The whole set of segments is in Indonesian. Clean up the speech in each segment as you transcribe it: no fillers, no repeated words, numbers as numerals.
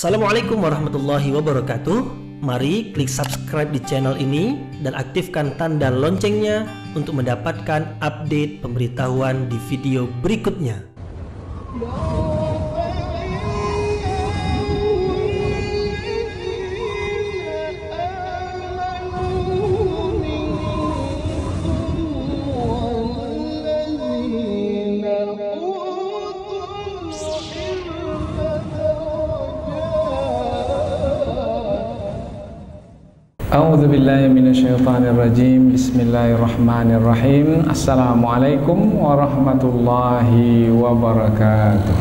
Assalamualaikum warahmatullahi wabarakatuh. Mari klik subscribe di channel ini dan aktifkan tanda loncengnya untuk mendapatkan update pemberitahuan di video berikutnya. A'udzu billahi minasyaitonir rajim. Bismillahirrahmanirrahim. Assalamualaikum warahmatullahi wabarakatuh.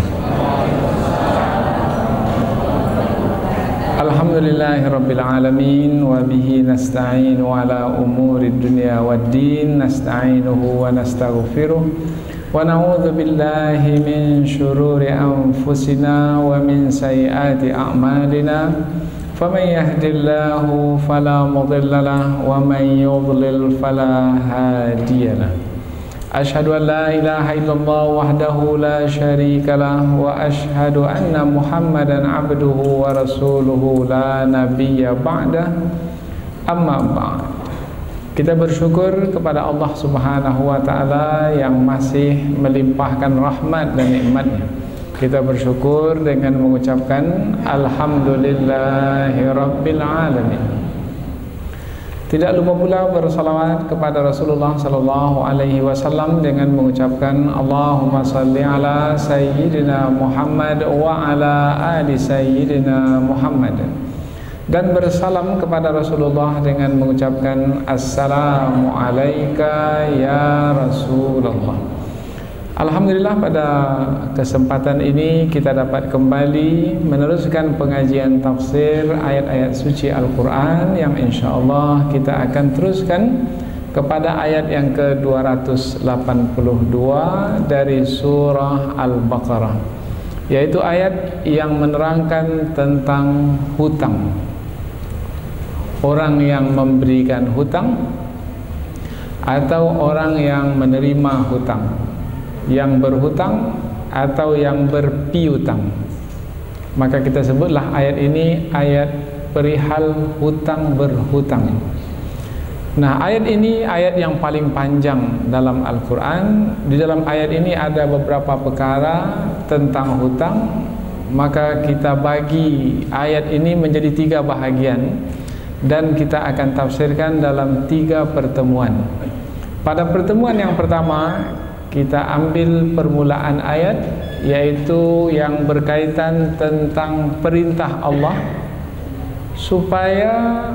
Alhamdulillahirabbil alamin wa bihi nasta'inu ala umurid dunya waddin. Nasta'inuhu wa nastaghfiruh wa na'udzu billahi min syururi anfusina wa min sayyiati a'malina. فَمَنْ يَهْدِ اللَّهُ فَلَا مُضِلَّ لَهُ وَمَنْ يُضْلِلْ فَلَا هَادِيَ لَهُ أَشْهَدُ أَنْ لَا إِلَهَ إِلَّا اللَّهُ وَحْدَهُ لَا شَرِيكَ لَهُ وَأَشْهَدُ أَنَّ مُحَمَّدًا عَبْدُهُ وَرَسُولُهُ لَا نَبِيَّ بَعْدَهُ أَمَّا بَعْدُ. Kita bersyukur kepada Allah Subhanahu wa Ta'ala yang masih melimpahkan rahmat dan nikmat-Nya. Kita bersyukur dengan mengucapkan Alhamdulillahirabbil alamin. Tidak lupa pula bersalawat kepada Rasulullah sallallahu alaihi wasallam dengan mengucapkan Allahumma shalli ala sayyidina Muhammad wa ala ali sayyidina Muhammad. Dan bersalam kepada Rasulullah dengan mengucapkan Assalamu alayka ya Rasulullah. Alhamdulillah, pada kesempatan ini kita dapat kembali meneruskan pengajian tafsir ayat-ayat suci Al-Quran yang insyaAllah kita akan teruskan kepada ayat yang ke-282 dari surah Al-Baqarah, yaitu ayat yang menerangkan tentang hutang. Orang yang memberikan hutang atau orang yang menerima hutang, yang berhutang atau yang berpiutang. Maka kita sebutlah ayat ini ayat perihal hutang berhutang. Nah, ayat ini ayat yang paling panjang dalam Al-Quran. Di dalam ayat ini ada beberapa perkara tentang hutang. Maka kita bagi ayat ini menjadi 3 bahagian dan kita akan tafsirkan dalam 3 pertemuan. Pada pertemuan yang pertama kita ambil permulaan ayat, yaitu yang berkaitan tentang perintah Allah supaya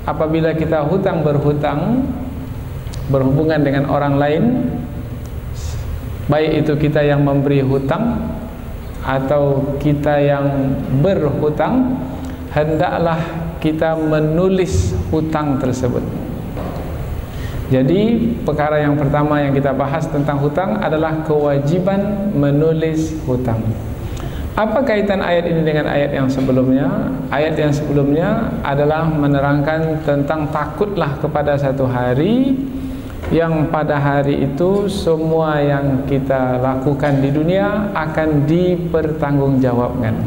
apabila kita hutang berhutang berhubungan dengan orang lain, baik itu kita yang memberi hutang atau kita yang berhutang, hendaklah kita menulis hutang tersebut. Jadi perkara yang pertama yang kita bahas tentang hutang adalah kewajiban menulis hutang. Apa kaitan ayat ini dengan ayat yang sebelumnya? Ayat yang sebelumnya adalah menerangkan tentang takutlah kepada satu hari yang pada hari itu semua yang kita lakukan di dunia akan dipertanggungjawabkan.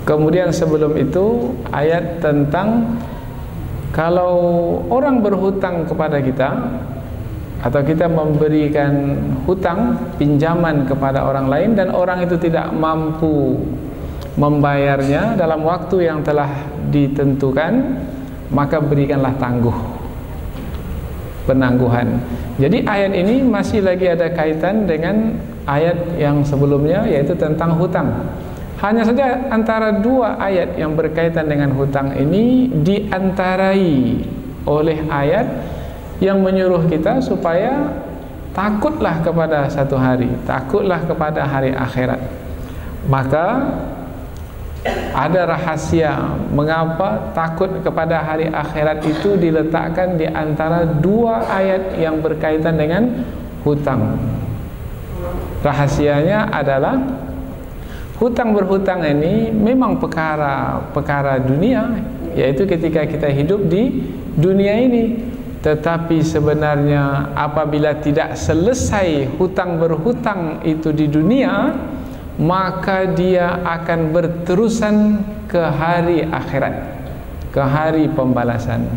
Kemudian sebelum itu ayat tentang kalau orang berhutang kepada kita atau kita memberikan hutang, pinjaman kepada orang lain dan orang itu tidak mampu membayarnya dalam waktu yang telah ditentukan, maka berikanlah penangguhan. Jadi ayat ini masih lagi ada kaitan dengan ayat yang sebelumnya, yaitu tentang hutang. Hanya saja antara 2 ayat yang berkaitan dengan hutang ini diantarai oleh ayat yang menyuruh kita supaya takutlah kepada satu hari, takutlah kepada hari akhirat. Maka ada rahasia mengapa takut kepada hari akhirat itu diletakkan di antara 2 ayat yang berkaitan dengan hutang. Rahasianya adalah hutang berhutang ini memang perkara dunia, yaitu ketika kita hidup di dunia ini. Tetapi sebenarnya apabila tidak selesai hutang berhutang itu di dunia, maka dia akan berterusan ke hari akhirat, ke hari pembalasan.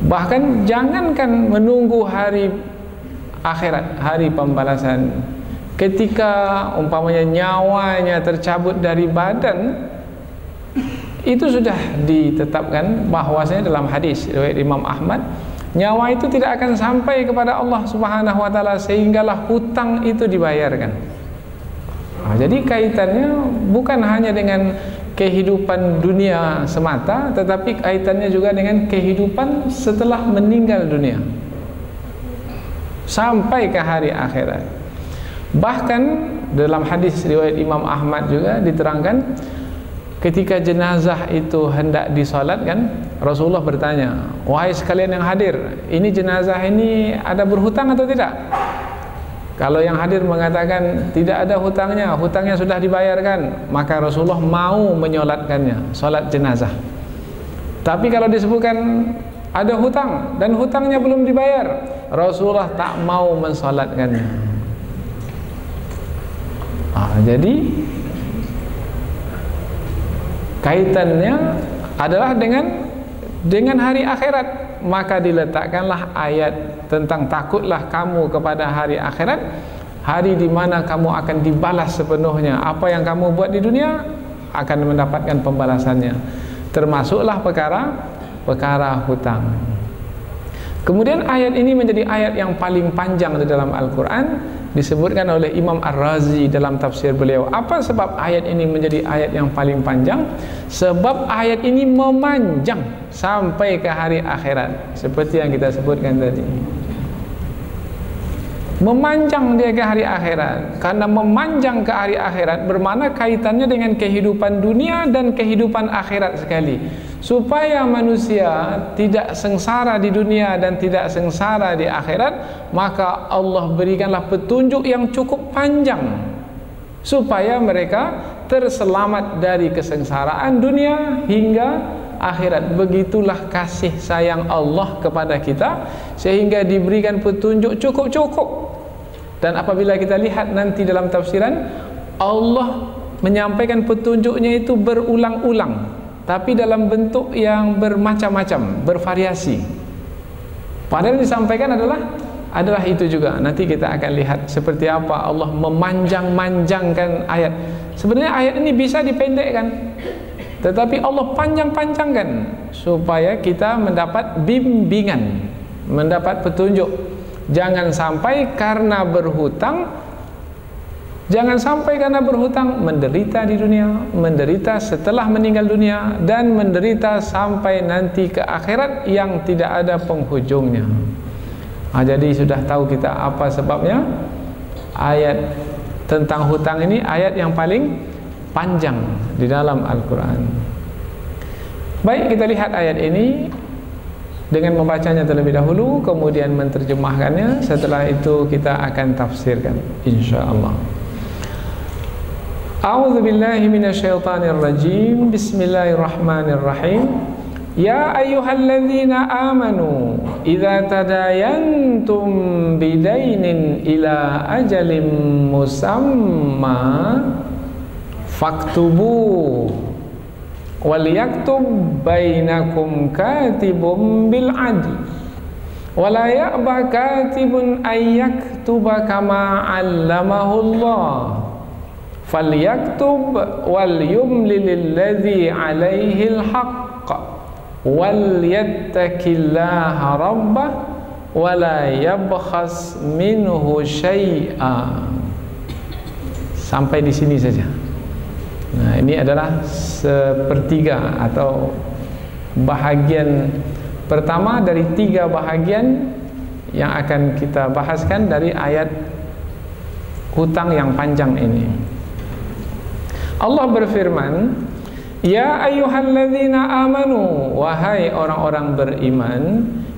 Bahkan jangankan menunggu hari akhirat, hari pembalasan, ketika umpamanya nyawanya tercabut dari badan, itu sudah ditetapkan bahwasanya dalam hadis riwayat Imam Ahmad, nyawa itu tidak akan sampai kepada Allah Subhanahu wa taala sehinggalah hutang itu dibayarkan. Jadi kaitannya bukan hanya dengan kehidupan dunia semata, tetapi kaitannya juga dengan kehidupan setelah meninggal dunia sampai ke hari akhirat. Bahkan dalam hadis riwayat Imam Ahmad juga diterangkan, ketika jenazah itu hendak disolatkan, Rasulullah bertanya, wahai sekalian yang hadir, ini jenazah ini ada berhutang atau tidak? Kalau yang hadir mengatakan tidak ada hutangnya, hutangnya sudah dibayarkan, maka Rasulullah mau menyolatkannya, solat jenazah. Tapi kalau disebutkan ada hutang dan hutangnya belum dibayar, Rasulullah tak mau mensolatkannya. Jadi kaitannya adalah dengan hari akhirat, maka diletakkanlah ayat tentang takutlah kamu kepada hari akhirat, hari di mana kamu akan dibalas sepenuhnya. Apa yang kamu buat di dunia akan mendapatkan pembalasannya, termasuklah perkara hutang. Kemudian ayat ini menjadi ayat yang paling panjang di dalam Al-Quran, disebutkan oleh Imam Ar-Razi dalam tafsir beliau. Apa sebab ayat ini menjadi ayat yang paling panjang? Sebab ayat ini memanjang sampai ke hari akhirat, seperti yang kita sebutkan tadi. Memanjang dia ke hari akhirat. Karena memanjang ke hari akhirat bermakna kaitannya dengan kehidupan dunia dan kehidupan akhirat sekali, supaya manusia tidak sengsara di dunia dan tidak sengsara di akhirat. Maka Allah berikanlah petunjuk yang cukup panjang supaya mereka terselamat dari kesengsaraan dunia hingga akhirat. Begitulah kasih sayang Allah kepada kita, sehingga diberikan petunjuk cukup-cukup. Dan apabila kita lihat nanti dalam tafsiran, Allah menyampaikan petunjuknya itu berulang-ulang, tapi dalam bentuk yang bermacam-macam, bervariasi. Padahal yang disampaikan adalah itu juga. Nanti kita akan lihat seperti apa Allah memanjang-manjangkan ayat. Sebenarnya ayat ini bisa dipendekkan, tetapi Allah panjang-panjangkan supaya kita mendapat bimbingan, mendapat petunjuk. Jangan sampai karena berhutang menderita di dunia, menderita setelah meninggal dunia, dan menderita sampai nanti ke akhirat yang tidak ada penghujungnya. Jadi sudah tahu kita apa sebabnya ayat tentang hutang ini ayat yang paling panjang di dalam Al-Quran. Baik, kita lihat ayat ini dengan membacanya terlebih dahulu, kemudian menerjemahkannya. Setelah itu kita akan tafsirkan insyaallah. A'udzu billahi minasyaitonir rajim. Bismillahirrahmanirrahim. Ya ayyuhalladzina amanu idza tadayantum bidainin ila ajalin musamma faktubu wal yaktub bainakum katibun bil adl wala ya'ba katibun ay yaktuba kama 'allamahu Allah falyaktub wal yumlil ladzi 'alaihi al-haqq wal yattaqillaha rabbah wala yabkhas minhu syai'a. Sampai di sini saja. Nah, ini adalah sepertiga atau bahagian pertama dari 3 bahagian yang akan kita bahaskan dari ayat hutang yang panjang ini. Allah berfirman, ya ayyuhalladzina amanu, wahai orang-orang beriman,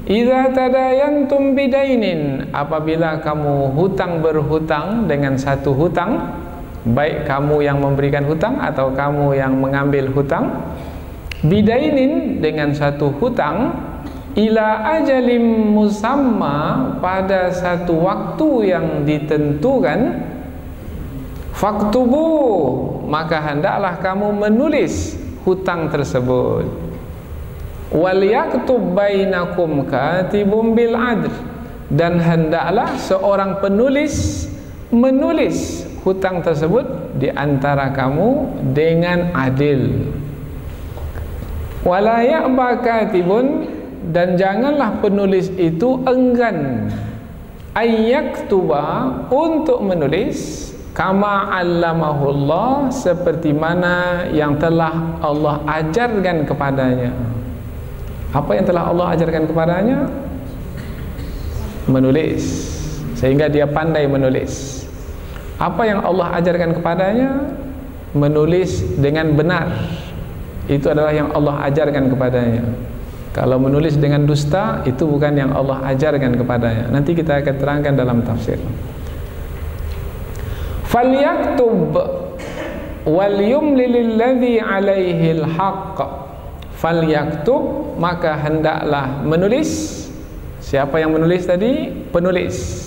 idza tadayantum bidainin, apabila kamu berhutang dengan satu hutang, baik kamu yang memberikan hutang atau kamu yang mengambil hutang, bidainin dengan satu hutang, ila ajalim musamma, pada satu waktu yang ditentukan, faktubu, maka hendaklah kamu menulis hutang tersebut. Wal yaktub bainakum katibun bil adl, dan hendaklah seorang penulis menulis hutang tersebut di antara kamu dengan adil. Wala ya'ba katibun, dan janganlah penulis itu enggan ayyaktuba, untuk menulis kama allamahullah, seperti mana yang telah Allah ajarkan kepadanya. Apa yang telah Allah ajarkan kepadanya? Menulis, sehingga dia pandai menulis. Apa yang Allah ajarkan kepadanya? Menulis dengan benar. Itu adalah yang Allah ajarkan kepadanya. Kalau menulis dengan dusta, itu bukan yang Allah ajarkan kepadanya. Nanti kita akan terangkan dalam tafsir. Falyaktub wal yumlil ladzi 'alaihil haqq. Falyaktub, maka hendaklah menulis. Siapa yang menulis tadi? Penulis.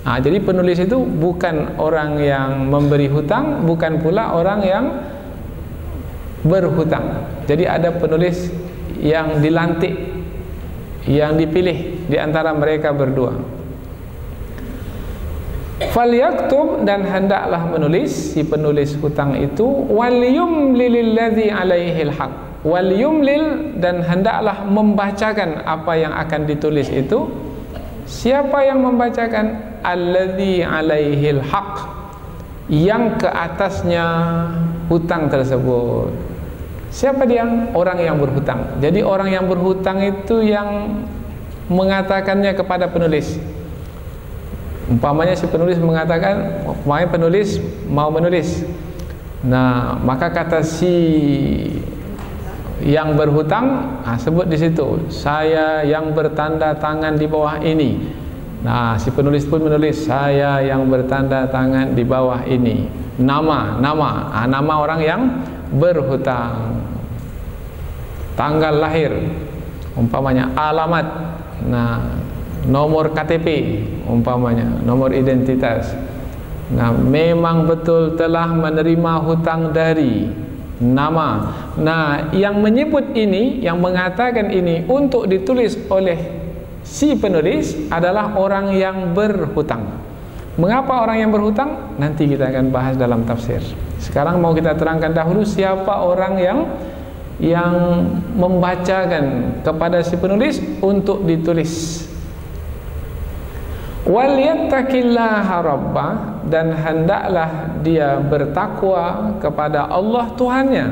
Jadi penulis itu bukan orang yang memberi hutang, bukan pula orang yang berhutang. Jadi ada penulis yang dilantik, yang dipilih di antara mereka berdua. Falyaktub, dan hendaklah menulis si penulis hutang itu, wal yumlil ladzi 'alaihil haqq. Wal yumlil, dan hendaklah membacakan apa yang akan ditulis itu. Siapa yang membacakan? Alladzi 'alaihil haqq, yang ke atasnya hutang tersebut. Siapa dia? Orang yang berhutang. Jadi orang yang berhutang itu yang mengatakannya kepada penulis. Umpamanya si penulis mengatakan, umpamanya penulis mau menulis. Nah, maka kata si yang berhutang, sebut di situ, saya yang bertanda tangan di bawah ini. Nah, si penulis pun menulis, saya yang bertanda tangan di bawah ini. Nama orang yang berhutang, tanggal lahir, umpamanya alamat, nah nomor KTP, umpamanya nomor identitas. Nah, memang betul telah menerima hutang dari nama. Nah, yang menyebut ini, yang mengatakan ini untuk ditulis oleh si penulis adalah orang yang berhutang. Mengapa orang yang berhutang? Nanti kita akan bahas dalam tafsir. Sekarang mau kita terangkan dahulu siapa orang yang membacakan kepada si penulis untuk ditulis. Wal yattaqillaha rabbah, dan hendaklah dia bertakwa kepada Allah Tuhannya.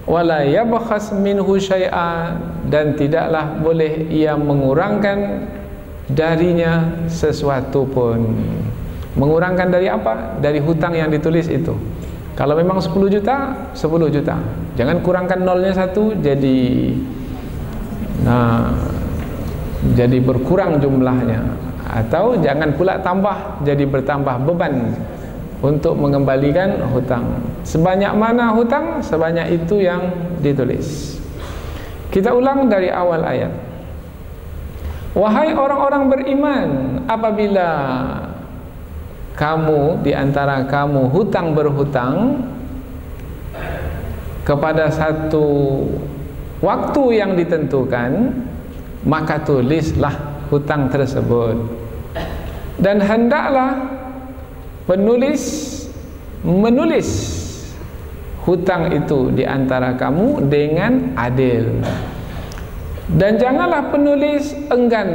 Wala yabkhas minhu syai'a, dan tidaklah boleh ia mengurangkan darinya sesuatu pun. Mengurangkan dari apa? Dari hutang yang ditulis itu. Kalau memang 10 juta, 10 juta. Jangan kurangkan nolnya 1 jadi berkurang jumlahnya. Atau jangan pula tambah, jadi bertambah beban untuk mengembalikan hutang. Sebanyak mana hutang, sebanyak itu yang ditulis. Kita ulang dari awal ayat. Wahai orang-orang beriman, apabila kamu di antara kamu hutang berhutang kepada satu waktu yang ditentukan, maka tulislah hutang tersebut. Dan hendaklah penulis menulis hutang itu di antara kamu dengan adil. Dan janganlah penulis enggan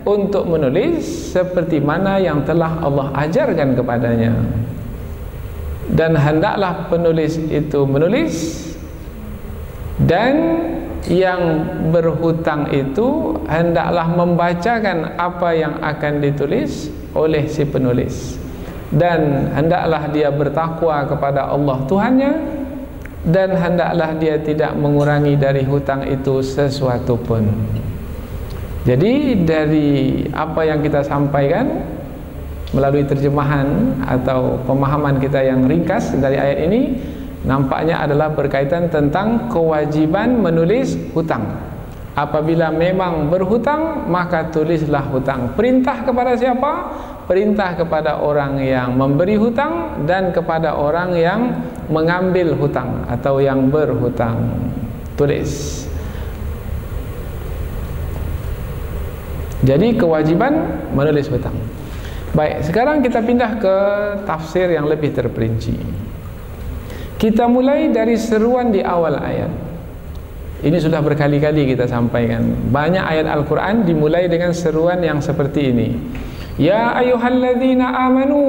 untuk menulis seperti mana yang telah Allah ajarkan kepadanya. Dan hendaklah penulis itu menulis, dan yang berhutang itu hendaklah membacakan apa yang akan ditulis oleh si penulis. Dan hendaklah dia bertakwa kepada Allah Tuhannya, dan hendaklah dia tidak mengurangi dari hutang itu sesuatu pun. Jadi dari apa yang kita sampaikan melalui terjemahan atau pemahaman kita yang ringkas dari ayat ini, nampaknya adalah berkaitan tentang kewajiban menulis hutang. Apabila memang berhutang, maka tulislah hutang. Perintah kepada siapa? perintah kepada orang yang memberi hutang dan kepada orang yang mengambil hutang atau yang berhutang. Tulis. Jadi kewajiban menulis hutang. Baik, sekarang kita pindah ke tafsir yang lebih terperinci. Kita mulai dari seruan di awal ayat. Ini sudah berkali-kali kita sampaikan. Banyak ayat Al-Quran dimulai dengan seruan yang seperti ini. Ya ayyuhalladzina amanu,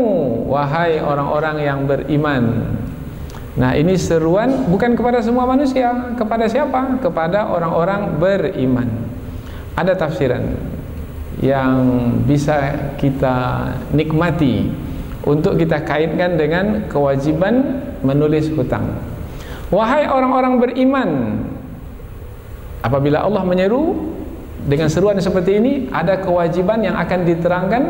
wahai orang-orang yang beriman. Nah, ini seruan bukan kepada semua manusia. Kepada siapa? Kepada orang-orang beriman. Ada tafsiran yang bisa kita nikmati untuk kita kaitkan dengan kewajiban menulis hutang. Wahai orang-orang beriman, apabila Allah menyeru dengan seruan seperti ini, ada kewajiban yang akan diterangkan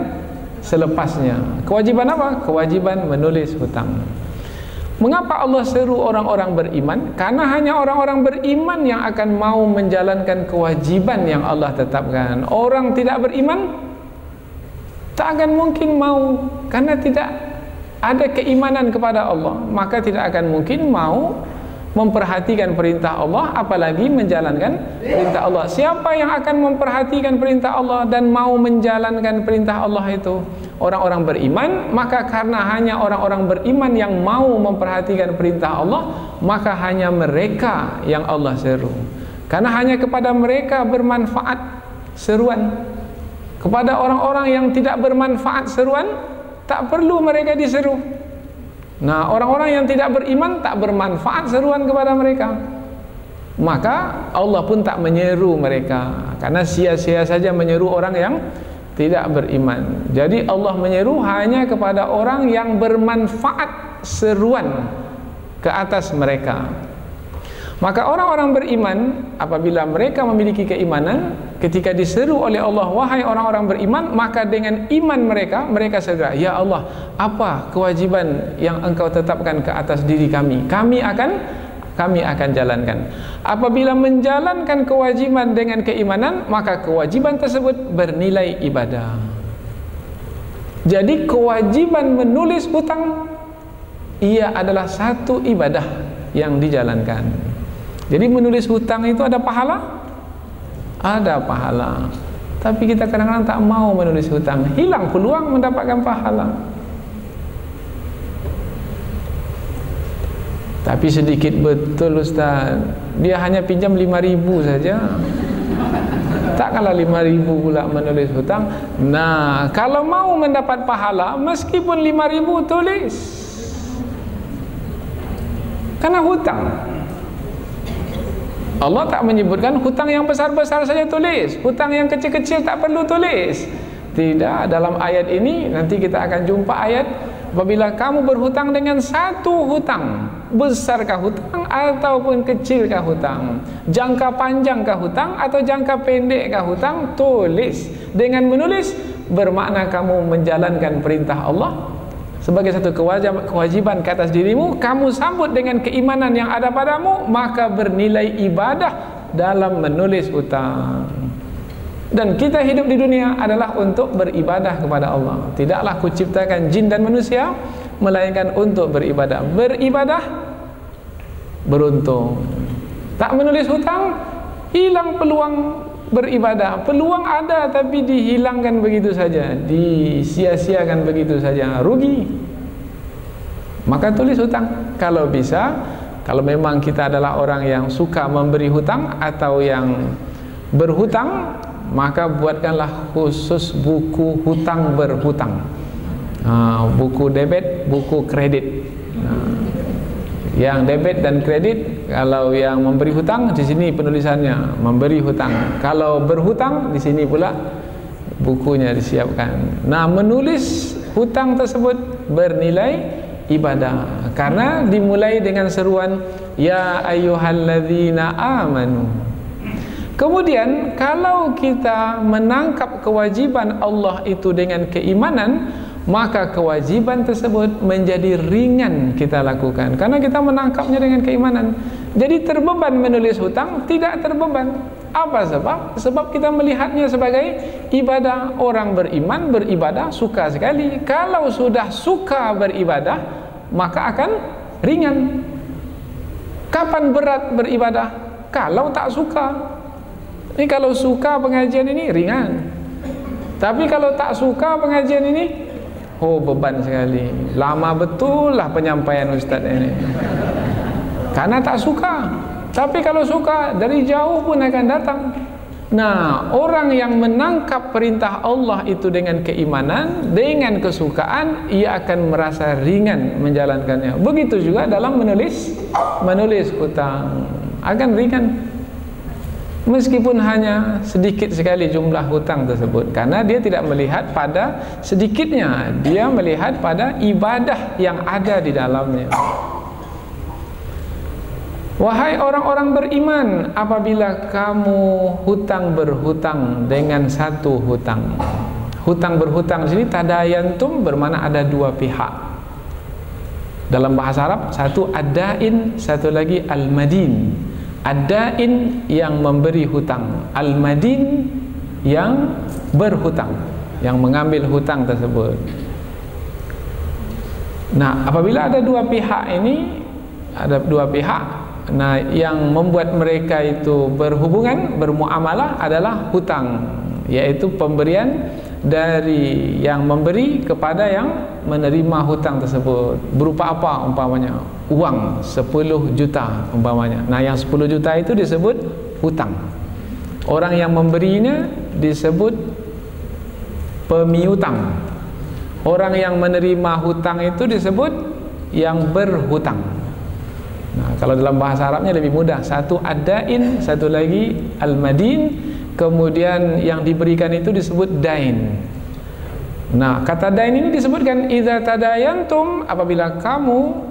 selepasnya. Kewajiban apa? Kewajiban menulis hutang. Mengapa Allah seru orang-orang beriman? Karena hanya orang-orang beriman yang akan mau menjalankan kewajiban yang Allah tetapkan. Orang tidak beriman tak akan mungkin mau, karena tidak ada keimanan kepada Allah, maka tidak akan mungkin mau memperhatikan perintah Allah, apalagi menjalankan perintah Allah. Siapa yang akan memperhatikan perintah Allah dan mau menjalankan perintah Allah itu? Orang-orang beriman. Maka karena hanya orang-orang beriman yang mau memperhatikan perintah Allah, maka hanya mereka yang Allah seru. Karena hanya kepada mereka bermanfaat seruan. Kepada orang-orang yang tidak bermanfaat seruan, tak perlu mereka diseru. Nah, orang-orang yang tidak beriman tak bermanfaat seruan kepada mereka, maka Allah pun tak menyeru mereka, karena sia-sia saja menyeru orang yang tidak beriman. Jadi Allah menyeru hanya kepada orang yang bermanfaat seruan ke atas mereka. Maka orang-orang beriman, apabila mereka memiliki keimanan, ketika diseru oleh Allah, wahai orang-orang beriman, maka dengan iman mereka, mereka segera, ya Allah, apa kewajiban yang Engkau tetapkan ke atas diri kami? Kami akan jalankan. Apabila menjalankan kewajiban dengan keimanan, maka kewajiban tersebut bernilai ibadah. Jadi kewajiban menulis hutang, ia adalah satu ibadah yang dijalankan. Jadi menulis hutang itu ada pahala? Ada pahala. Tapi kita kadang-kadang tak mau menulis hutang, hilang peluang mendapatkan pahala. Tapi sedikit betul Ustaz, dia hanya pinjam 5.000 saja, tak kalah 5.000 pula menulis hutang. Nah, kalau mau mendapat pahala, meskipun 5.000 tulis, karena hutang. Allah tak menyebutkan hutang yang besar-besar saja tulis, hutang yang kecil-kecil tak perlu tulis. Tidak, dalam ayat ini nanti kita akan jumpa ayat, apabila kamu berhutang dengan satu hutang, besarkah hutang ataupun kecilkah hutang, jangka panjangkah hutang atau jangka pendekkah hutang, tulis. Dengan menulis bermakna kamu menjalankan perintah Allah sebagai satu kewajiban ke atas dirimu, kamu sambut dengan keimanan yang ada padamu, maka bernilai ibadah dalam menulis hutang. Dan kita hidup di dunia adalah untuk beribadah kepada Allah. Tidaklah kuciptakan jin dan manusia melainkan untuk beribadah. Beribadah beruntung. Tak menulis hutang, hilang peluang beribadah. Peluang ada tapi dihilangkan begitu saja, disia-siakan begitu saja, rugi. Maka tulis hutang kalau bisa. Kalau memang kita adalah orang yang suka memberi hutang atau yang berhutang, maka buatkanlah khusus buku hutang berhutang, buku debit, buku kredit. Yang debit dan kredit, kalau yang memberi hutang di sini penulisannya memberi hutang, kalau berhutang di sini pula bukunya disiapkan. Nah, menulis hutang tersebut bernilai ibadah karena dimulai dengan seruan ya ayyuhalladzina amanu. Kemudian kalau kita menangkap kewajiban Allah itu dengan keimanan, maka kewajiban tersebut menjadi ringan kita lakukan karena kita menangkapnya dengan keimanan. Jadi terbeban menulis hutang, tidak terbeban. Apa sebab? Sebab kita melihatnya sebagai ibadah. Orang beriman beribadah suka sekali. Kalau sudah suka beribadah, maka akan ringan. Kapan berat beribadah? Kalau tak suka. Ini kalau suka pengajian ini ringan. Tapi kalau tak suka pengajian ini, oh beban sekali. Lama betul lah penyampaian ustaz ini. Karena tak suka. Tapi kalau suka, dari jauh pun akan datang. Nah, orang yang menangkap perintah Allah itu dengan keimanan, dengan kesukaan, ia akan merasa ringan menjalankannya. Begitu juga dalam menulis hutang, akan ringan. Meskipun hanya sedikit sekali jumlah hutang tersebut, karena dia tidak melihat pada sedikitnya, dia melihat pada ibadah yang ada di dalamnya. Wahai orang-orang beriman, apabila kamu hutang berhutang dengan satu hutang. Hutang berhutang di sini tadayantum bermakna ada dua pihak. Dalam bahasa Arab, satu adain, satu lagi al-madin. Adain yang memberi hutang, al-madin yang berhutang, yang mengambil hutang tersebut. Nah, apabila ada dua pihak ini, ada dua pihak. Nah, yang membuat mereka itu berhubungan, bermuamalah adalah hutang, yaitu pemberian dari yang memberi kepada yang menerima hutang tersebut. Berupa apa umpamanya? Uang 10 juta umpamanya. Nah, yang 10 juta itu disebut hutang. Orang yang memberinya disebut pemiutang. Orang yang menerima hutang itu disebut yang berhutang. Nah, kalau dalam bahasa Arabnya lebih mudah. Satu adain, satu lagi al-madin. Kemudian yang diberikan itu disebut dain. Nah, kata dain ini disebutkan idza tadayantum, apabila kamu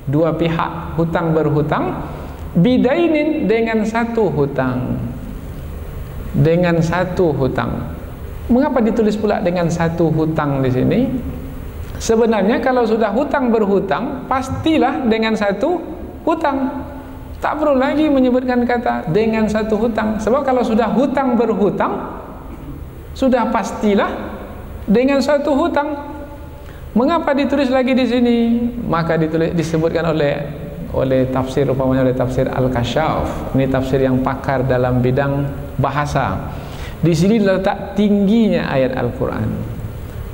dua pihak hutang berhutang, bidainin dengan satu hutang. Dengan satu hutang. Mengapa ditulis pula dengan satu hutang di sini? Sebenarnya kalau sudah hutang berhutang, pastilah dengan satu hutang. Tak perlu lagi menyebutkan kata dengan satu hutang. Sebab kalau sudah hutang berhutang, sudah pastilah dengan satu hutang. Mengapa ditulis lagi di sini? Maka disebutkan oleh tafsir, umpamanya oleh tafsir Al-Kasyaf. Ini tafsir yang pakar dalam bidang bahasa. Di sini letak tingginya ayat Al-Quran.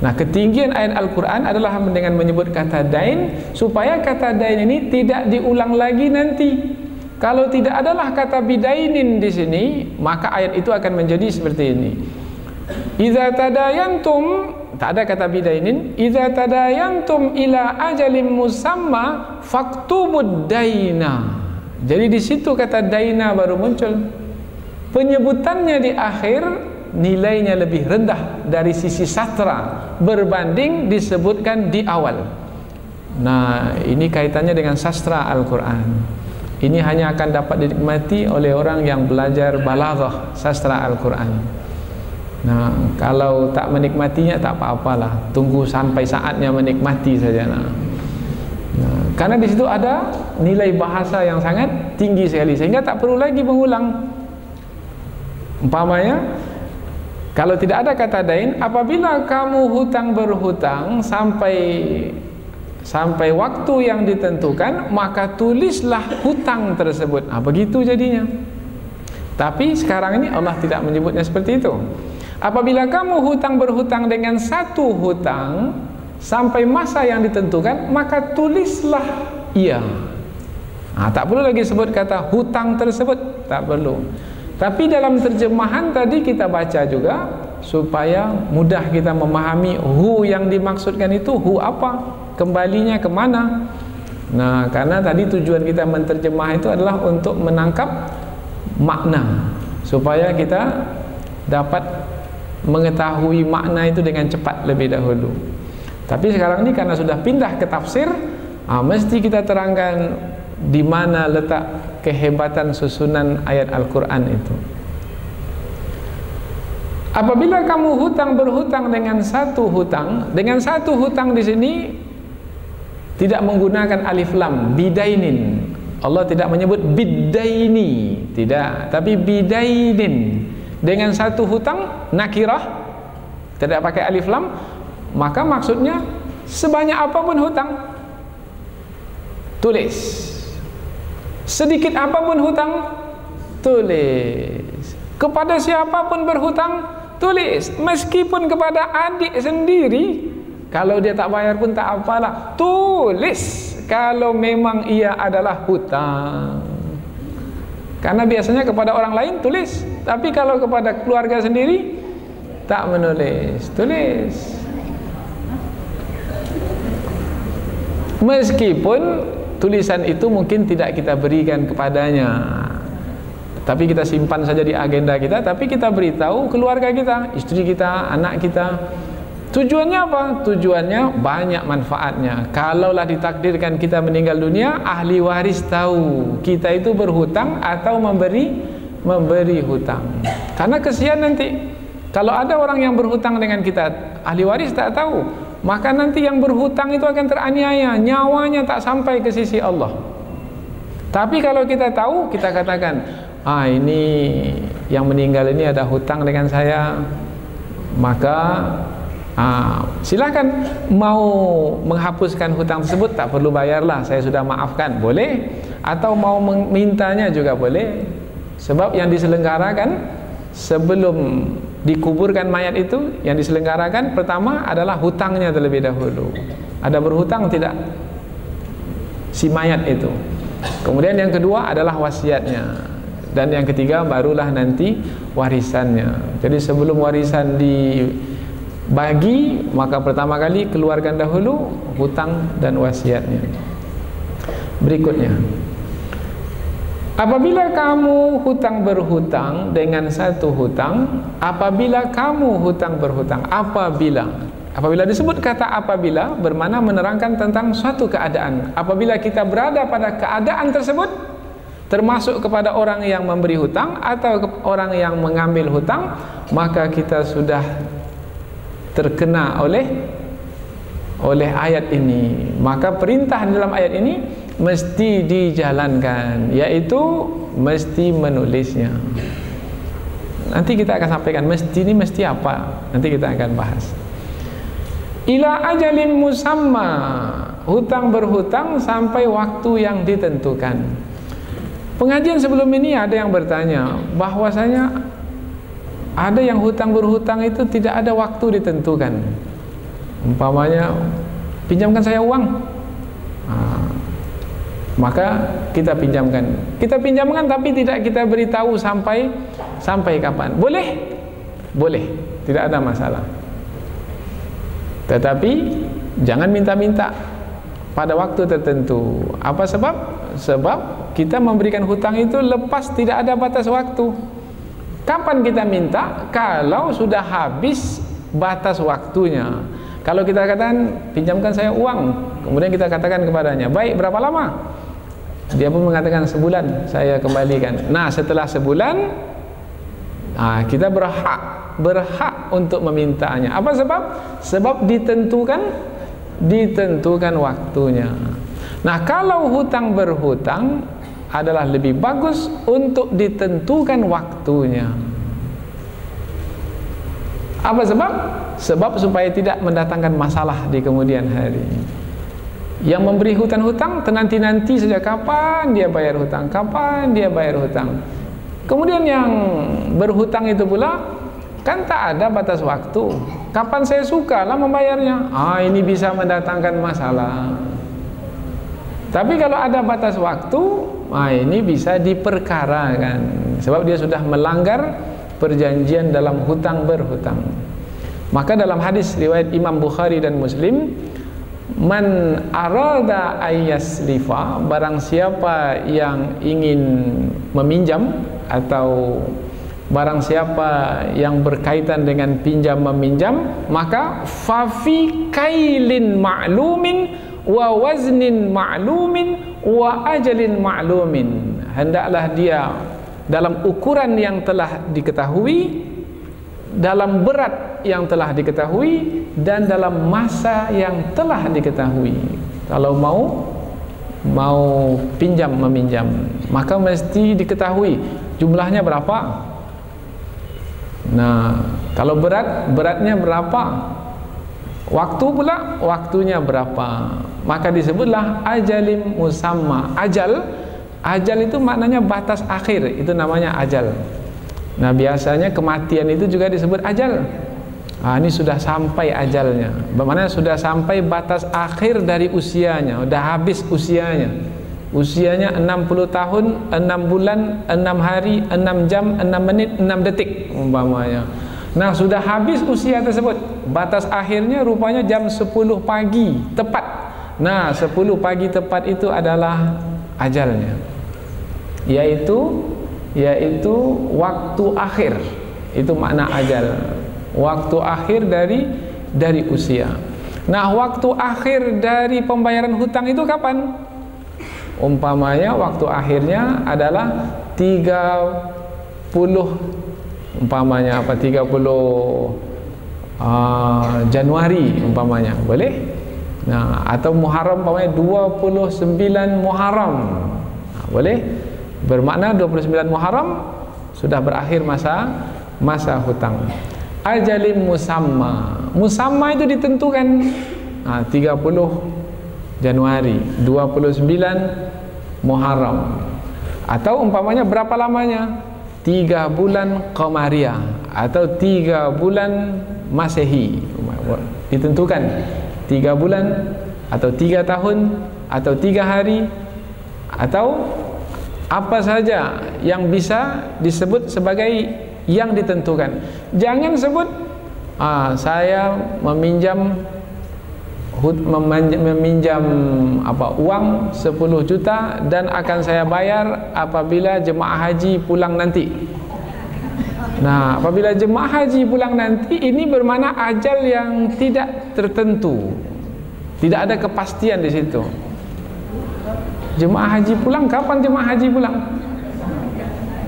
Nah, ketinggian ayat Al-Quran adalah dengan menyebut kata dain, supaya kata dain ini tidak diulang lagi nanti. Kalau tidak adalah kata bidainin di sini, maka ayat itu akan menjadi seperti ini. Idza tadayantum, tak ada kata bidainin. Idza tadayantum ila ajalim musamma faktubud daina. Jadi di situ kata daina baru muncul. Penyebutannya di akhir nilainya lebih rendah dari sisi sastra berbanding disebutkan di awal. Nah, ini kaitannya dengan sastra Al-Quran. Ini hanya akan dapat dinikmati oleh orang yang belajar balaghah sastra Al-Quran. Nah, kalau tak menikmatinya tak apa-apalah, tunggu sampai saatnya menikmati saja. Nah, karena di situ ada nilai bahasa yang sangat tinggi sekali, sehingga tak perlu lagi mengulang. Umpamanya, kalau tidak ada kata dain, apabila kamu hutang berhutang sampai waktu yang ditentukan, maka tulislah hutang tersebut. Nah, begitu jadinya. Tapi sekarang ini Allah tidak menyebutnya seperti itu. Apabila kamu hutang berhutang dengan satu hutang sampai masa yang ditentukan, maka tulislah ia. Nah, tak perlu lagi sebut kata hutang tersebut, tak perlu. Tapi dalam terjemahan tadi kita baca juga supaya mudah kita memahami hu yang dimaksudkan itu hu apa, kembalinya kemana. Nah, karena tadi tujuan kita menterjemah itu adalah untuk menangkap makna, supaya kita dapat mengetahui makna itu dengan cepat lebih dahulu. Tapi sekarang ini karena sudah pindah ke tafsir, mesti kita terangkan di mana letak kehebatan susunan ayat Al-Quran itu. Apabila kamu hutang berhutang dengan satu hutang di sini tidak menggunakan alif lam, bidainin. Allah tidak menyebut bidaini, tidak, tapi bidainin, dengan satu hutang nakirah, tidak pakai alif lam, maka maksudnya sebanyak apapun hutang tulis, sedikit apapun hutang tulis, kepada siapapun berhutang tulis, meskipun kepada adik sendiri, kalau dia tak bayar pun tak apalah, tulis kalau memang ia adalah hutang. Karena biasanya kepada orang lain tulis, tapi kalau kepada keluarga sendiri tak menulis, tulis. Meskipun tulisan itu mungkin tidak kita berikan kepadanya, tapi kita simpan saja di agenda kita, tapi kita beritahu keluarga kita, istri kita, anak kita. Tujuannya apa? Tujuannya banyak manfaatnya. Kalaulah ditakdirkan kita meninggal dunia, ahli waris tahu kita itu berhutang atau memberi hutang. Karena kesian nanti kalau ada orang yang berhutang dengan kita, ahli waris tak tahu, maka nanti yang berhutang itu akan teraniaya, nyawanya tak sampai ke sisi Allah. Tapi kalau kita tahu, kita katakan, ini yang meninggal ini ada hutang dengan saya, maka silakan, mau menghapuskan hutang tersebut tak perlu bayarlah, saya sudah maafkan, boleh. Atau mau memintanya juga boleh. Sebab yang diselenggarakan sebelum dikuburkan mayat itu, yang diselenggarakan pertama adalah hutangnya terlebih dahulu. Ada berhutang tidak si mayat itu. Kemudian yang kedua adalah wasiatnya, dan yang ketiga barulah nanti warisannya. Jadi sebelum warisan dibagi, maka pertama kali keluarkan dahulu hutang dan wasiatnya. Berikutnya, apabila kamu hutang berhutang dengan satu hutang, apabila kamu hutang berhutang, apabila disebut kata apabila, bermakna menerangkan tentang suatu keadaan. Apabila kita berada pada keadaan tersebut, termasuk kepada orang yang memberi hutang atau orang yang mengambil hutang, maka kita sudah terkena oleh ayat ini. Maka perintah dalam ayat ini mesti dijalankan, yaitu mesti menulisnya. Nanti kita akan sampaikan mesti ini mesti apa, nanti kita akan bahas. Ila ajalin musamma, hutang berhutang sampai waktu yang ditentukan. Pengajian sebelum ini ada yang bertanya bahwasanya ada yang hutang berhutang itu tidak ada waktu ditentukan. Umpamanya, pinjamkan saya uang, maka kita pinjamkan tapi tidak kita beritahu sampai kapan. Boleh, tidak ada masalah. Tetapi jangan minta-minta pada waktu tertentu. Apa sebab? Sebab kita memberikan hutang itu lepas tidak ada batas waktu. Kapan kita minta? Kalau sudah habis batas waktunya. Kalau kita katakan pinjamkan saya uang, kemudian kita katakan kepadanya, baik, berapa lama? Dia pun mengatakan sebulan saya kembalikan. Nah, setelah sebulan kita berhak untuk memintanya. Apa sebab? Sebab ditentukan waktunya. Nah, kalau hutang berhutang adalah lebih bagus untuk ditentukan waktunya. Apa sebab? Sebab supaya tidak mendatangkan masalah di kemudian hari. Yang memberi hutang nanti saja kapan dia bayar hutang, Kemudian yang berhutang itu pula kan tak ada batas waktu. Kapan saya sukalah membayarnya. Ini bisa mendatangkan masalah. Tapi kalau ada batas waktu, ini bisa diperkarakan. Sebab dia sudah melanggar perjanjian dalam hutang berhutang. Maka dalam hadis riwayat Imam Bukhari dan Muslim, man arada ayyaslifa, barang siapa yang ingin meminjam atau barang siapa yang berkaitan dengan pinjam meminjam, maka fafi kailin ma'lumin wa waznin ma'lumin wa ajalin ma'lumin, hendaklah dia dalam ukuran yang telah diketahui, dalam berat yang telah diketahui, dan dalam masa yang telah diketahui. Kalau mau mau pinjam meminjam, maka mesti diketahui jumlahnya berapa. Nah, kalau beratnya berapa, waktu pula waktunya berapa, maka disebutlah ajalim musamma. Ajal itu maknanya batas akhir, itu namanya ajal. Nah, biasanya kematian itu juga disebut ajal. Ini sudah sampai ajalnya, bagaimana sudah sampai batas akhir dari usianya, sudah habis usianya. Usianya 60 tahun, 6 bulan, 6 hari, 6 jam, 6 menit, 6 detik umpamanya. Nah, sudah habis usia tersebut. Batas akhirnya rupanya jam 10 pagi tepat. Nah, 10 pagi tepat itu adalah ajalnya, yaitu waktu akhir. Itu makna ajal, waktu akhir dari usia. Nah, waktu akhir dari pembayaran hutang itu kapan? Umpamanya waktu akhirnya adalah 30 Januari umpamanya, boleh? Nah, atau Muharram umpamanya 29 Muharram. Nah, boleh? Bermakna 29 Muharram sudah berakhir masa hutang. Ajalim musamma. Musamma itu ditentukan. 30 Januari, 29 Muharram. Atau umpamanya berapa lamanya? 3 bulan Qamariyah atau 3 bulan Masehi. Ditentukan 3 bulan atau 3 tahun atau 3 hari atau apa saja yang bisa disebut sebagai yang ditentukan. Jangan sebut saya meminjam uang 10 juta dan akan saya bayar apabila jemaah haji pulang nanti. Nah, apabila jemaah haji pulang nanti, ini bermakna ajal yang tidak tertentu, tidak ada kepastian di situ. Jemaah haji pulang, kapan jemaah haji pulang?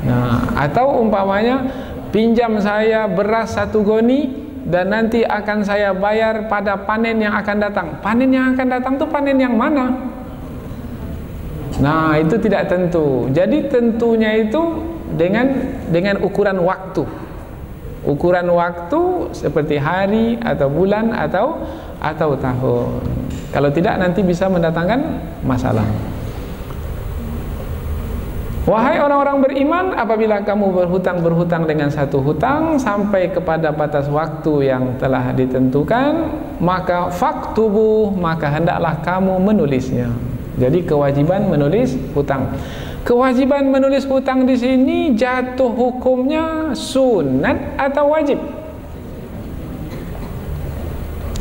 Nah, atau umpamanya pinjam saya beras 1 goni dan nanti akan saya bayar pada panen yang akan datang. Panen yang akan datang itu panen yang mana? Nah, itu tidak tentu. Jadi tentunya itu dengan ukuran waktu. Ukuran waktu seperti hari atau bulan atau tahun. Kalau tidak nanti bisa mendatangkan masalah. Wahai orang-orang beriman, apabila kamu berhutang dengan satu hutang sampai kepada batas waktu yang telah ditentukan, maka faktubuh, maka hendaklah kamu menulisnya. Jadi kewajiban menulis hutang. Kewajiban menulis hutang di sini jatuh hukumnya sunat atau wajib?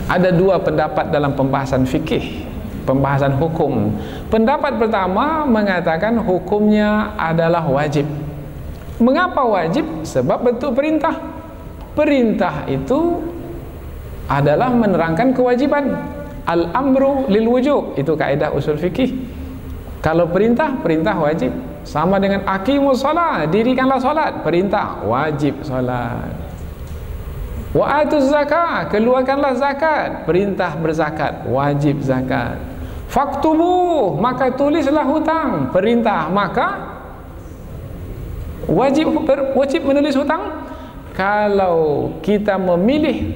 Ada 2 pendapat dalam pembahasan fikih, pembahasan hukum. Pendapat pertama mengatakan hukumnya adalah wajib. Mengapa wajib? Sebab bentuk perintah. Perintah itu adalah menerangkan kewajiban. Al-amru lil wujub, itu kaidah usul fikih. Kalau perintah wajib. Sama dengan aqimus shalah, dirikanlah salat, perintah wajib salat. Wa atuz zakah, keluarkanlah zakat, perintah berzakat, wajib zakat. Faktubuh, maka tulislah hutang, perintah, maka wajib menulis hutang. Kalau kita memilih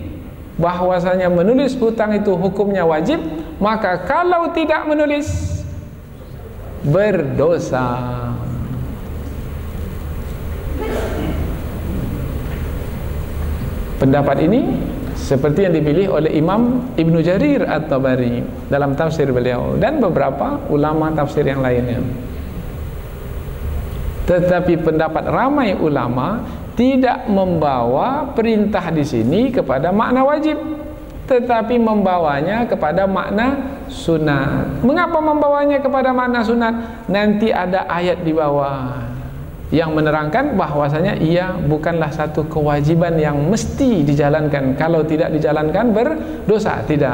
bahwasanya menulis hutang itu hukumnya wajib, maka kalau tidak menulis berdosa. Pendapat ini seperti yang dipilih oleh Imam Ibnu Jarir At-Tabari dalam tafsir beliau dan beberapa ulama tafsir yang lainnya. Tetapi pendapat ramai ulama tidak membawa perintah di sini kepada makna wajib, tetapi membawanya kepada makna sunat. Mengapa membawanya kepada makna sunat? Nanti ada ayat di bawah yang menerangkan bahwasanya ia bukanlah satu kewajiban yang mesti dijalankan. Kalau tidak dijalankan berdosa, tidak.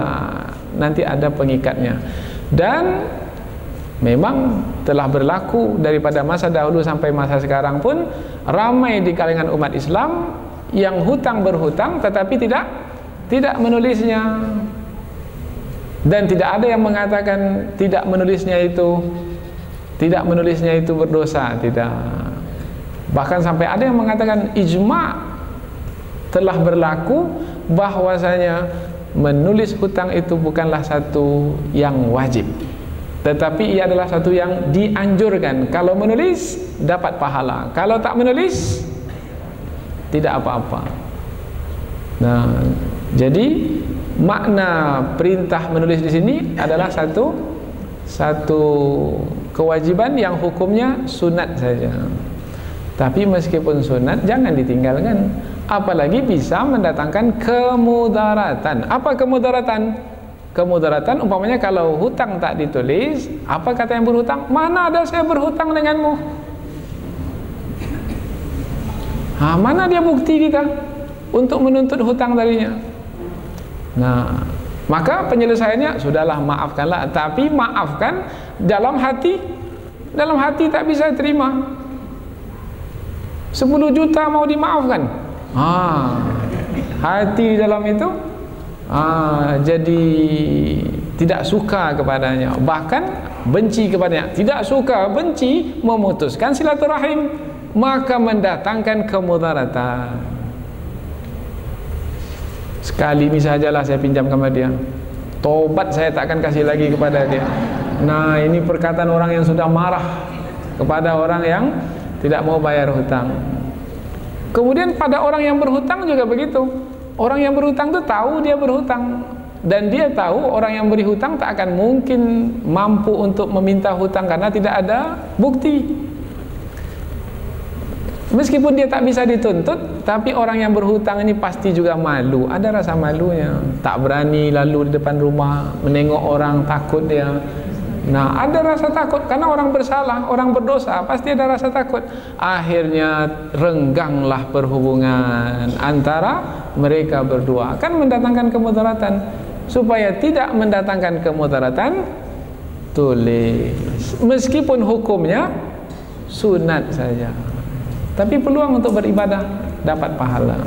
Nanti ada pengikatnya. Dan memang telah berlaku daripada masa dahulu sampai masa sekarang pun ramai di kalangan umat Islam yang berhutang tetapi tidak menulisnya. Dan tidak ada yang mengatakan tidak menulisnya itu berdosa, tidak. Bahkan sampai ada yang mengatakan ijma' telah berlaku bahwasanya menulis hutang itu bukanlah satu yang wajib, tetapi ia adalah satu yang dianjurkan. Kalau menulis dapat pahala, kalau tak menulis tidak apa-apa. Nah, jadi makna perintah menulis di sini adalah satu kewajiban yang hukumnya sunat saja. Tapi meskipun sunat jangan ditinggalkan, apalagi bisa mendatangkan kemudaratan. Apa kemudaratan? Kemudaratan umpamanya kalau hutang tak ditulis, apa kata yang berhutang? Mana ada saya berhutang denganmu? Mana dia bukti kita untuk menuntut hutang darinya? Nah, maka penyelesaiannya sudahlah, maafkanlah. Tapi maafkan dalam hati tak bisa terima. 10 juta mau dimaafkan, hati di dalam itu jadi tidak suka kepadanya, bahkan benci kepadanya. Tidak suka, benci, memutuskan silaturahim, maka mendatangkan kemudaratan. Sekali ini sajalah saya pinjam kepada dia, tobat saya tak akan kasih lagi kepada dia. Nah, ini perkataan orang yang sudah marah kepada orang yang tidak mau bayar hutang. Kemudian pada orang yang berhutang juga begitu. Orang yang berhutang itu tahu dia berhutang, dan dia tahu orang yang beri hutang tak akan mungkin mampu untuk meminta hutang karena tidak ada bukti. Meskipun dia tak bisa dituntut, tapi orang yang berhutang ini pasti juga malu, ada rasa malunya, tak berani lalu di depan rumah menengok orang, takut dia. Nah, ada rasa takut karena orang bersalah, orang berdosa, pasti ada rasa takut. Akhirnya rengganglah perhubungan antara mereka berdua, akan mendatangkan kemudaratan. Supaya tidak mendatangkan kemudaratan, tulis, meskipun hukumnya sunat saja, tapi peluang untuk beribadah, dapat pahala.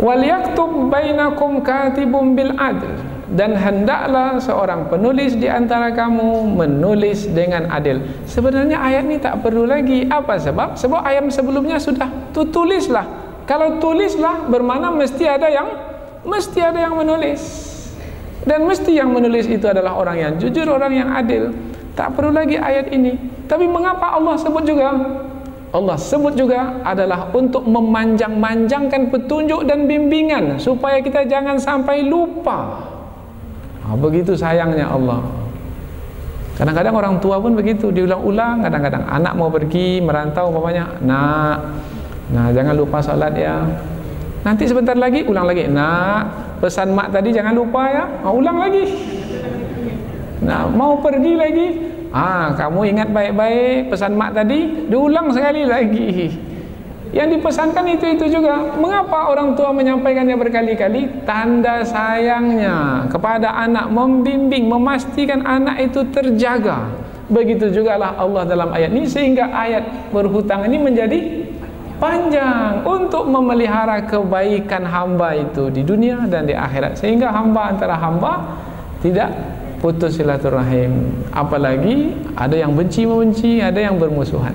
Wal yaktub bainakum katibun bil adl, dan hendaklah seorang penulis di antara kamu menulis dengan adil. Sebenarnya ayat ini tak perlu lagi. Apa sebab? Sebab ayat sebelumnya sudah tulislah. Kalau tulislah bermakna mesti ada yang menulis, dan mesti yang menulis itu adalah orang yang jujur, orang yang adil. Tak perlu lagi ayat ini. Tapi mengapa Allah sebut juga? Allah sebut juga adalah untuk memanjang-manjangkan petunjuk dan bimbingan supaya kita jangan sampai lupa. Begitu sayangnya Allah. Kadang-kadang orang tua pun begitu, diulang-ulang. Kadang-kadang anak mau pergi merantau umpamanya, nah jangan lupa salat ya. Nanti sebentar lagi ulang lagi, pesan mak tadi jangan lupa ya. Ulang lagi. Nah, mau pergi lagi, kamu ingat baik-baik pesan mak tadi, diulang sekali lagi. Yang dipesankan itu juga. Mengapa orang tua menyampaikannya berkali-kali? Tanda sayangnya kepada anak, membimbing, memastikan anak itu terjaga. Begitu jugalah Allah dalam ayat ini, sehingga ayat berhutang ini menjadi panjang untuk memelihara kebaikan hamba itu di dunia dan di akhirat, sehingga antara hamba tidak putus silaturahim. Apalagi ada yang benci-membenci, ada yang bermusuhan.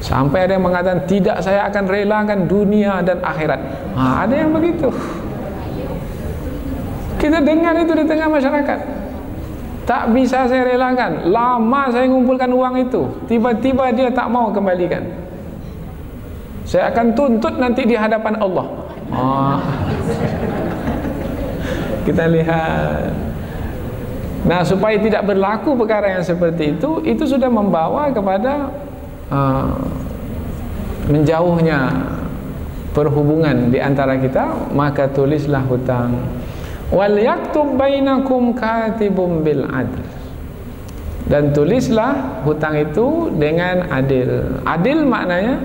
Sampai ada yang mengatakan, tidak, saya akan relakan dunia dan akhirat. Ada yang begitu. Kita dengar itu di tengah masyarakat. Tak bisa saya relakan, lama saya mengumpulkan uang itu, tiba-tiba dia tak mau kembalikan. Saya akan tuntut nanti di hadapan Allah. Kita lihat. Nah, supaya tidak berlaku perkara yang seperti itu sudah membawa kepada menjauhnya perhubungan di antara kita. Maka tulislah hutang. Wal yaktub bainakum katibun bil adl, dan tulislah hutang itu dengan adil. Adil maknanya,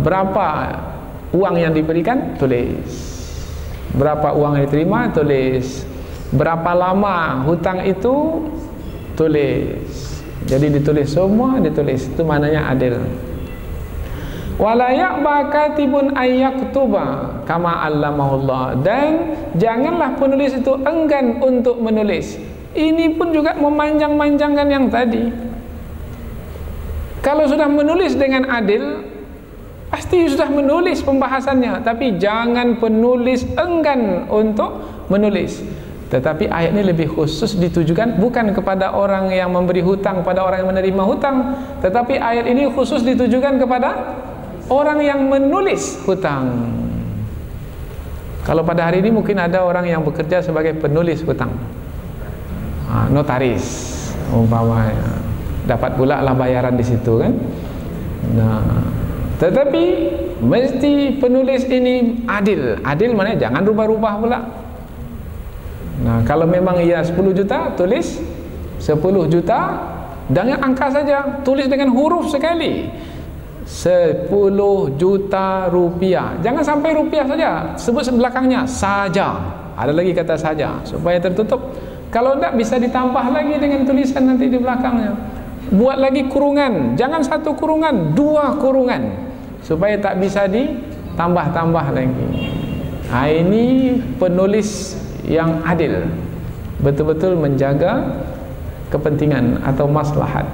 berapa uang yang diberikan, tulis. Berapa uang yang diterima, tulis. Berapa lama hutang itu, tulis. Jadi ditulis semua, ditulis. Itu maknanya adil. Wala ya'ba katibun ayyaktuba kama 'allamahullah, dan janganlah penulis itu enggan untuk menulis. Ini pun juga memanjang-manjangkan yang tadi. Kalau sudah menulis dengan adil, pasti sudah menulis pembahasannya, tapi jangan penulis enggan untuk menulis. Tetapi ayat ini lebih khusus ditujukan bukan kepada orang yang memberi hutang, pada orang yang menerima hutang, tetapi ayat ini khusus ditujukan kepada orang yang menulis hutang. Kalau pada hari ini mungkin ada orang yang bekerja sebagai penulis hutang, notaris umpamanya, dapat pula lah bayaran di situ kan. Nah, tetapi mesti penulis ini adil. Adil mana? Jangan rubah-rubah pula. Nah, kalau memang ia 10 juta, tulis 10 juta, jangan angka saja, tulis dengan huruf sekali. 10 juta rupiah. Jangan sampai rupiah saja, sebut belakangnya saja. Ada lagi kata saja supaya tertutup. Kalau tidak bisa ditambah lagi dengan tulisan nanti di belakangnya. Buat lagi kurungan, jangan 1 kurungan, 2 kurungan, supaya tak bisa ditambah-tambah lagi. Nah, ini penulis yang adil, betul-betul menjaga kepentingan atau maslahat.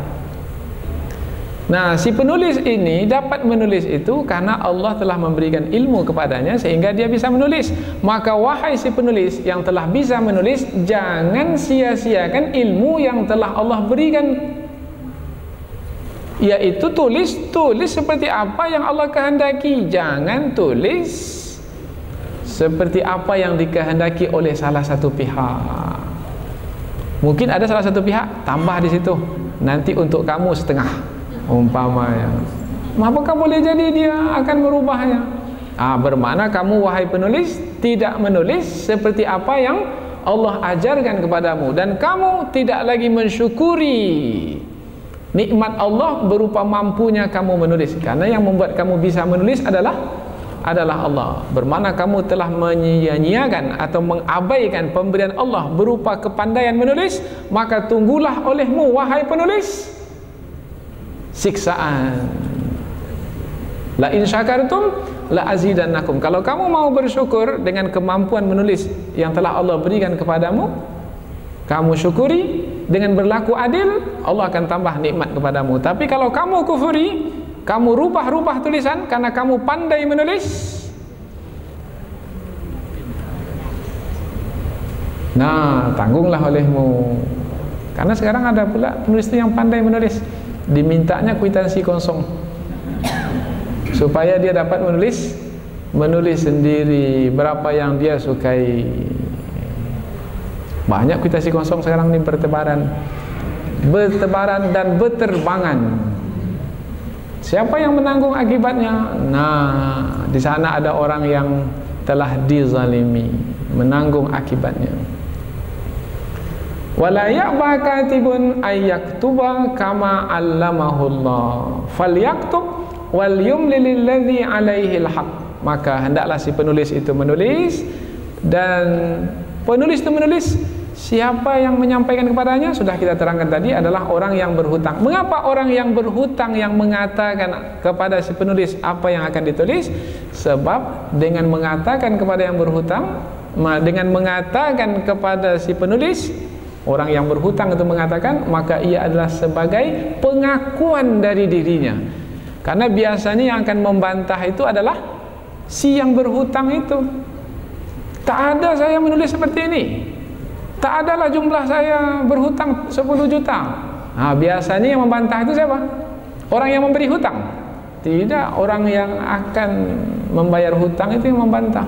Nah, si penulis ini dapat menulis itu karena Allah telah memberikan ilmu kepadanya sehingga dia bisa menulis. Maka wahai si penulis yang telah bisa menulis, jangan sia-siakan ilmu yang telah Allah berikan, yaitu tulis seperti apa yang Allah kehendaki. Jangan tulis seperti apa yang dikehendaki oleh salah satu pihak. Mungkin ada salah satu pihak tambah di situ, nanti untuk kamu setengah umpamanya. Apakah boleh jadi dia akan merubahnya? Bermakna kamu wahai penulis tidak menulis seperti apa yang Allah ajarkan kepadamu, dan kamu tidak lagi mensyukuri nikmat Allah berupa mampunya kamu menulis, karena yang membuat kamu bisa menulis adalah Allah. Bermakna kamu telah menyia-nyiakan atau mengabaikan pemberian Allah berupa kepandaian menulis, maka tunggulah olehmu wahai penulis siksaan. La in syakartum la azidannakum. Kalau kamu mau bersyukur dengan kemampuan menulis yang telah Allah berikan kepadamu, kamu syukuri dengan berlaku adil, Allah akan tambah nikmat kepadamu. Tapi kalau kamu kufuri, kamu rubah-rubah tulisan karena kamu pandai menulis, nah tanggunglah olehmu. Karena sekarang ada pula penulis yang pandai menulis, dimintanya kwitansi kosong supaya dia dapat menulis sendiri berapa yang dia sukai. Banyak kwitansi kosong sekarang ini bertebaran dan berterbangan. Siapa yang menanggung akibatnya? Nah, di sana ada orang yang telah dizalimi, menanggung akibatnya. Wala ya'ba katibun ayyaktuba kama 'allamahullah falyaktub wal yumlil lilladzi 'alaihi alhaq. Maka hendaklah si penulis itu menulis, dan penulis itu menulis. Siapa yang menyampaikan kepadanya sudah kita terangkan tadi, adalah orang yang berhutang. Mengapa orang yang berhutang yang mengatakan kepada si penulis apa yang akan ditulis? Sebab dengan mengatakan kepada yang berhutang, dengan mengatakan kepada si penulis, orang yang berhutang itu mengatakan, maka ia adalah sebagai pengakuan dari dirinya. Karena biasanya yang akan membantah itu adalah si yang berhutang itu. Tak ada saya menulis seperti ini, tak adalah jumlah saya berhutang 10 juta. Nah, biasanya yang membantah itu siapa? Orang yang memberi hutang. Tidak, orang yang akan membayar hutang itu yang membantah.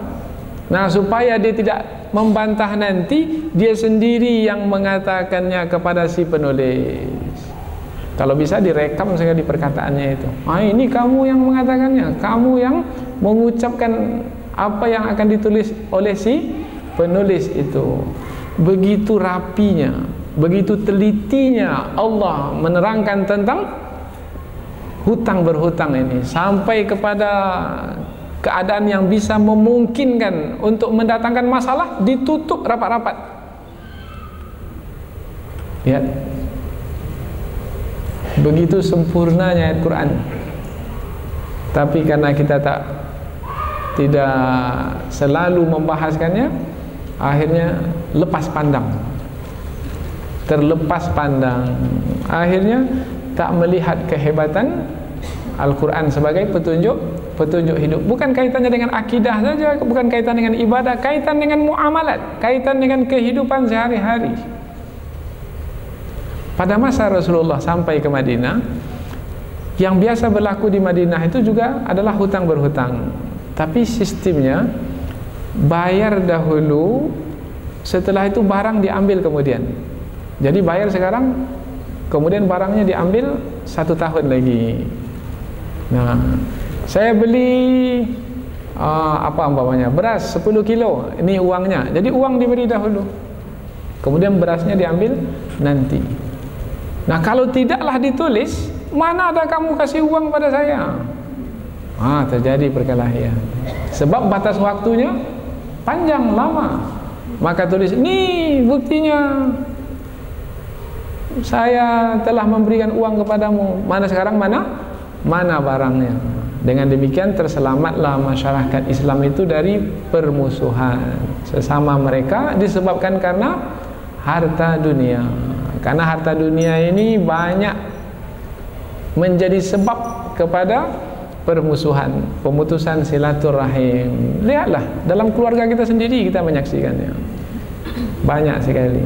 Nah, supaya dia tidak membantah nanti, dia sendiri yang mengatakannya kepada si penulis. Kalau bisa direkam saja di perkataannya itu. Ini kamu yang mengatakannya, kamu yang mengucapkan apa yang akan ditulis oleh si penulis itu. Begitu rapinya, begitu telitinya Allah menerangkan tentang hutang berhutang ini, sampai kepada keadaan yang bisa memungkinkan untuk mendatangkan masalah, ditutup rapat-rapat. Lihat, begitu sempurnanya ayat Quran. Tapi karena kita tidak selalu membahaskannya, akhirnya lepas pandang, terlepas pandang, akhirnya tak melihat kehebatan Al-Quran sebagai petunjuk hidup. Bukan kaitannya dengan akidah saja, bukan kaitan dengan ibadah, kaitan dengan muamalat, kaitan dengan kehidupan sehari-hari. Pada masa Rasulullah sampai ke Madinah, yang biasa berlaku di Madinah itu juga adalah hutang berhutang. Tapi sistemnya bayar dahulu, setelah itu barang diambil kemudian. Jadi bayar sekarang, kemudian barangnya diambil 1 tahun lagi. Nah, saya beli apa umpamanya, beras 10 kilo, ini uangnya. Jadi uang diberi dahulu, kemudian berasnya diambil nanti. Nah, kalau tidaklah ditulis, mana ada kamu kasih uang pada saya? Terjadi perkelahian. Sebab batas waktunya panjang, lama. Maka tulis, nih buktinya, saya telah memberikan uang kepadamu. Mana sekarang, mana barangnya? Dengan demikian terselamatlah masyarakat Islam itu dari permusuhan sesama mereka disebabkan karena harta dunia. Karena harta dunia ini banyak menjadi sebab kepada permusuhan, pemutusan silaturahim. Lihatlah dalam keluarga kita sendiri, kita menyaksikannya banyak sekali.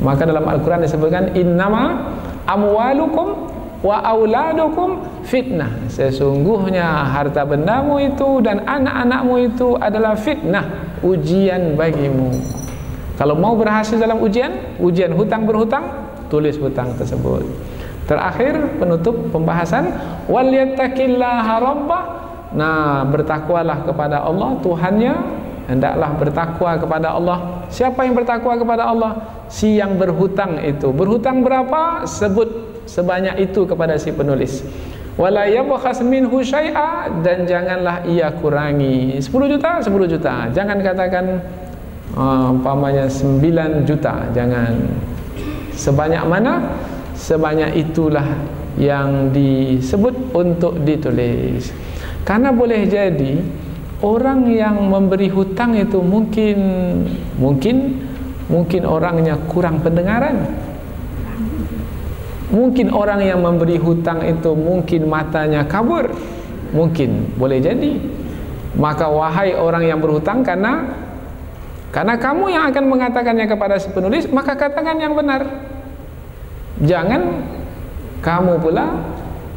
Maka dalam Al-Quran disebutkan, innama amwalukum wa auladukum fitnah. Sesungguhnya harta bendamu itu dan anak-anakmu itu adalah fitnah, ujian bagimu. Kalau mau berhasil dalam ujian hutang berhutang, tulis hutang tersebut. Terakhir penutup pembahasan, wal yattaqillaha rabbah. Nah, bertakwalah kepada Allah Tuhannya, hendaklah bertakwa kepada Allah. Siapa yang bertakwa kepada Allah? Si yang berhutang itu. Berhutang berapa? Sebut sebanyak itu kepada si penulis. Wala yabkhas minhu syai'a, dan janganlah ia kurangi. 10 juta, 10 juta. Jangan katakan umpamanya 9 juta, jangan. Sebanyak mana? Sebanyak itulah yang disebut untuk ditulis. Karena boleh jadi orang yang memberi hutang itu mungkin orangnya kurang pendengaran. Mungkin orang yang memberi hutang itu mungkin matanya kabur. Mungkin, boleh jadi. Maka wahai orang yang berhutang, karena kamu yang akan mengatakannya kepada si penulis, maka katakan yang benar. Jangan kamu pula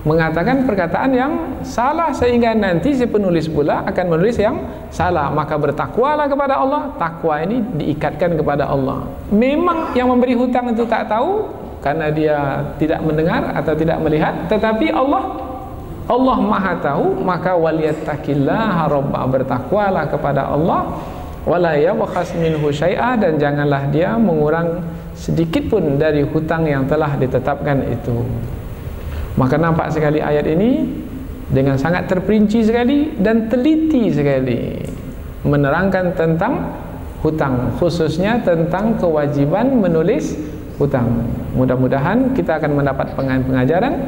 mengatakan perkataan yang salah, sehingga nanti si penulis pula akan menulis yang salah. Maka bertakwalah kepada Allah. Takwa ini diikatkan kepada Allah. Memang yang memberi hutang itu tak tahu karena dia tidak mendengar atau tidak melihat, tetapi Allah Maha tahu. Maka waliyattaqillaha rabbah, bertakwalah kepada Allah. Wala yabkhas minhu syai'a, dan janganlah dia mengurang sedikit pun dari hutang yang telah ditetapkan itu. Maka nampak sekali ayat ini dengan sangat terperinci sekali dan teliti sekali menerangkan tentang hutang, khususnya tentang kewajiban menulis hutang. Mudah-mudahan kita akan mendapat pengajaran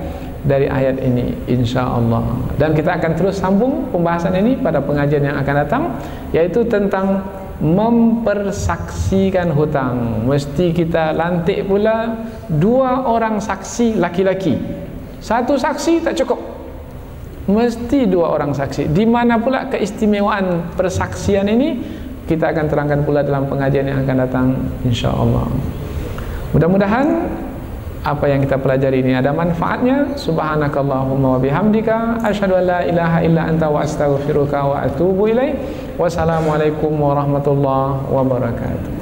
dari ayat ini, insya-Allah. Dan kita akan terus sambung pembahasan ini pada pengajian yang akan datang, yaitu tentang mempersaksikan hutang. Mesti kita lantik pula 2 orang saksi laki-laki. 1 saksi tak cukup, mesti 2 orang saksi. Di mana pula keistimewaan persaksian ini, kita akan terangkan pula dalam pengajian yang akan datang, insya-Allah. Mudah-mudahan apa yang kita pelajari ini ada manfaatnya. Subhanakallahumma wa bihamdika, asyhadu an la ilaha illa anta wa astaghfiruka wa atubu ilaik. Wassalamualaikum warahmatullahi wabarakatuh.